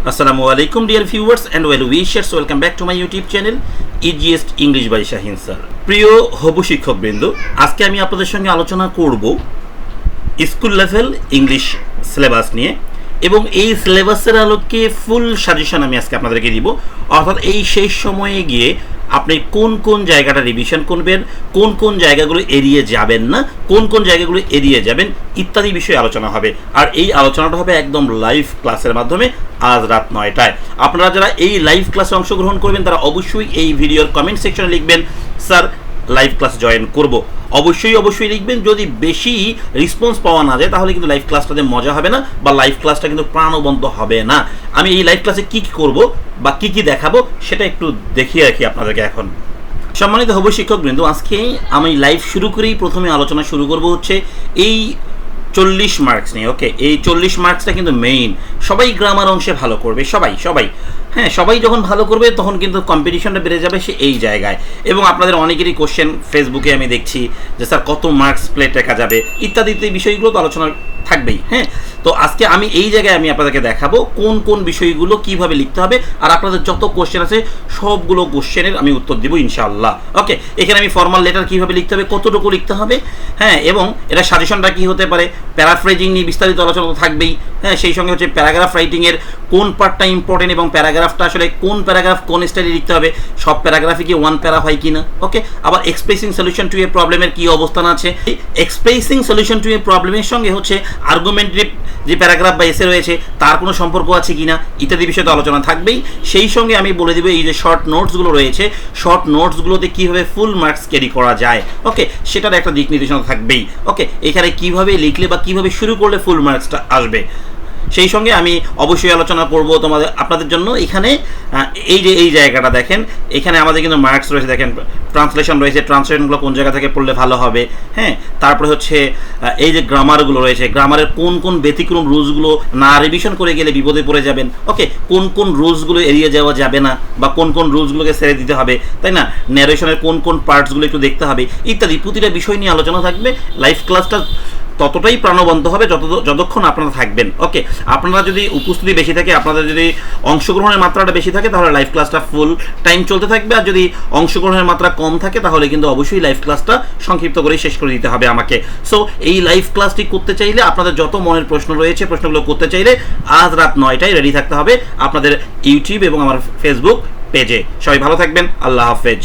Assalamu alaikum dear viewers and well wishers, welcome back to my YouTube channel Easiest English by Shahin sir. প্রিয় হবু শিক্ষকবৃন্দ, আজকে আমি আপনাদের সঙ্গে আলোচনা করব স্কুল লেভেল ইংলিশ সিলেবাস নিয়ে এবং এই সিলেবাসের আলোকে ফুল সাজেশন আমি আজকে আপনাদেরকে দিব। অর্থাৎ এই শেষ সময়ে গিয়ে আপনি কোন কোন জায়গাটা রিভিশন করবেন, কোন কোন জায়গাগুলো এড়িয়ে যাবেন না, কোন কোন জায়গাগুলো এড়িয়ে যাবেন ইত্যাদি বিষয়ে আলোচনা হবে। আর এই আলোচনাটা হবে একদম লাইভ ক্লাসের মাধ্যমে আজ রাত 9টায়। আপনারা যারা এই লাইভ ক্লাসে অংশগ্রহণ করবেন তারা অবশ্যই এই ভিডিওর কমেন্ট সেকশনে লিখবেন স্যার লাইভ ক্লাস জয়েন করব। অবশ্যই লিখবেন। যদি বেশি রেসপন্স পাওয়া না যায় তাহলে কিন্তু লাইভ ক্লাসটাতে মজা হবে না বা লাইভ ক্লাসটা কিন্তু প্রাণবন্ত হবে না। আমি এই লাইভ ক্লাসে কী কী করবো বা কী কী দেখাবো সেটা একটু দেখিয়ে রাখি আপনাদেরকে। এখন সম্মানিত হবু শিক্ষকবৃন্দ, আজকে আমি লাইভ শুরু করেই প্রথমে আলোচনা শুরু করব হচ্ছে এই 40 মার্কস নিয়ে। ওকে, এই 40 মার্কসটা কিন্তু মেইন। সবাই গ্রামার অংশে ভালো করবে, সবাই হ্যাঁ, সবাই যখন ভালো করবে তখন কিন্তু কম্পিটিশনটা বেড়ে যাবে সে এই জায়গায়। এবং আপনাদের অনেকেরই কোশ্চেন ফেসবুকে আমি দেখছি যে স্যার কত মার্কস প্লেট রেখা যাবে ইত্যাদি বিষয়গুলো তো আলোচনা থাকবেই। হ্যাঁ, তো আজকে আমি এই জায়গায় আমি আপনাদেরকে দেখাবো কোন কোন বিষয়গুলো কিভাবে লিখতে হবে, আর আপনাদের যত কোশ্চেন আছে সবগুলো কোশ্চেনের আমি উত্তর দিব ইনশাআল্লাহ। ওকে, এখানে আমি ফর্মাল লেটার কিভাবে লিখতে হবে, কতটুকু লিখতে হবে, হ্যাঁ, এবং এটা সাজেশনটা কি হতে পারে, প্যারাফ্রেজিং নিয়ে বিস্তারিত আলোচনা তো থাকবেই। হ্যাঁ, সেই সঙ্গে হচ্ছে প্যারাগ্রাফ রাইটিংয়ের কোন পার্টটা ইম্পর্টেন্ট এবং প্যারাগ্রাফটা আসলে কোন প্যারাগ্রাফ কোন স্টাইলে লিখতে হবে, সব প্যারাগ্রাফে কি ওয়ান প্যারা হয় কিনা। ওকে, আবার এক্সপ্রেসিং সলিউশন টু এ প্রবলেমের কি অবস্থান আছে, এক্সপ্রেসিং সলিউশন টু এ প্রবলেমের সঙ্গে হচ্ছে আর্গুমেন্টারিভ যে প্যারাগ্রাফ বা এসে রয়েছে তার কোনো সম্পর্ক আছে কিনা ইত্যাদি বিষয়ে তো আলোচনা থাকবেই। সেই সঙ্গে আমি বলে দেবো এই যে শর্ট নোটসগুলো রয়েছে, শর্ট নোটসগুলোতে কীভাবে ফুল মার্কস ক্যারি করা যায়। ওকে, সেটার একটা দিক নির্দেশনা থাকবেই। ওকে, এখানে কিভাবে লিখলে বা কিভাবে শুরু করলে ফুল মার্কসটা আসবে সেই সঙ্গে আমি অবশ্যই আলোচনা করব আপনাদের জন্য। এখানে এই জায়গাটা দেখেন, এখানে আমাদের কিন্তু মার্কস রয়েছে, দেখেন ট্রান্সলেশন রয়েছে, ট্রান্সলেশনগুলো কোন জায়গা থেকে পড়লে ভালো হবে। হ্যাঁ, তারপরে হচ্ছে এই যে গ্রামারগুলো রয়েছে, গ্রামারের কোন কোন ব্যতিক্রম রুলসগুলো না রিভিশন করে গেলে বিপদে পড়ে যাবেন। ওকে, কোন কোন রুলসগুলো এড়িয়ে যাওয়া যাবে না বা কোন কোন রুলসগুলোকে ছেড়ে দিতে হবে, তাই না, ন্যারেশনের কোন কোন পার্টসগুলো একটু দেখতে হবে ইত্যাদি প্রতিটা বিষয় নিয়ে আলোচনা থাকবে। লাইভ ক্লাসটা ততটাই প্রাণবন্ত হবে যতক্ষণ আপনারা থাকবেন। ওকে, আপনারা যদি উপস্থিতি বেশি থাকে, আপনাদের যদি অংশগ্রহণের মাত্রাটা বেশি থাকে তাহলে লাইভ ক্লাসটা ফুল টাইম চলতে থাকবে, আর যদি অংশগ্রহণের মাত্রা কম থাকে তাহলে কিন্তু অবশ্যই লাইভ ক্লাসটা সংক্ষিপ্ত করে শেষ করে দিতে হবে আমাকে। সো এই লাইভ ক্লাসটি করতে চাইলে আপনাদের যত মনের প্রশ্ন রয়েছে প্রশ্নগুলো করতে চাইলে আজ রাত 9টায় রেডি থাকতে হবে আপনাদের ইউটিউব এবং আমার ফেসবুক পেজে। সবাই ভালো থাকবেন, আল্লাহ হাফেজ।